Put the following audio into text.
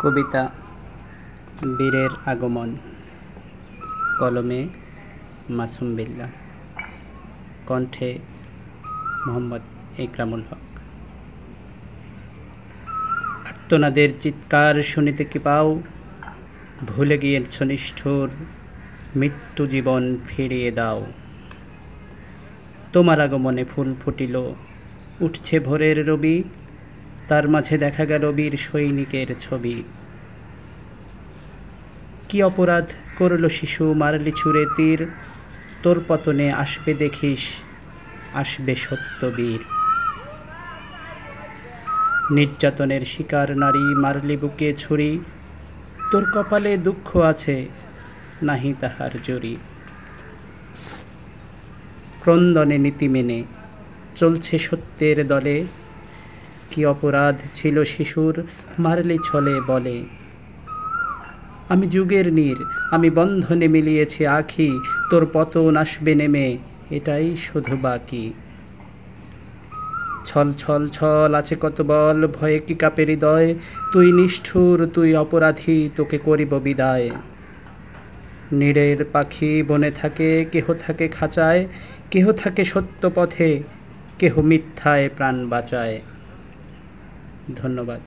কবিতা বীরের আগমন। কলমে মাসুম বিল্লাহ, কণ্ঠে মোহাম্মদ ইকরামুল হক। আর্তনাদের চিৎকার শুনিতে কি পাও? ভুলে গিয়েছ নিষ্ঠুর, মৃত্যু জীবন ফিরিয়ে দাও। তোমার আগমনে ফুল ফুটিল, উঠছে ভোরের রবি, তার মাঝে দেখা গেল বীর সৈনিকের ছবি। কি অপরাধ করল শিশু, মারলি ছুঁড়ে তীর, তোর পতনে আসবে দেখিস, আসবে সত্যবীর। নির্যাতনের শিকার নারী, মারলি বুকে ছুরি, তোর কপালে দুঃখ আছে, নাহি তাহার জুরি। ক্রন্দনে নীতি মেনে চলছে সত্যের দলে, কি অপরাধ ছিল শিশুর, মারলি ছলে বলে। আমি যুগের নীর, আমি বন্ধনে মিলিয়েছি আখি, তোর পতন আসবে নেমে, এটাই শুধু বাকি। ছল ছল ছল আছে কত বল, ভয়ে কি কাঁপে হৃদয়, তুই নিষ্ঠুর, তুই অপরাধী, তোকে করিব বিদায়। নীড়ের পাখি বনে থাকে, কেহ থাকে খাঁচায়, কেহ থাকে সত্য পথে, কেহ মিথ্যায় প্রাণ বাঁচায়। ধন্যবাদ।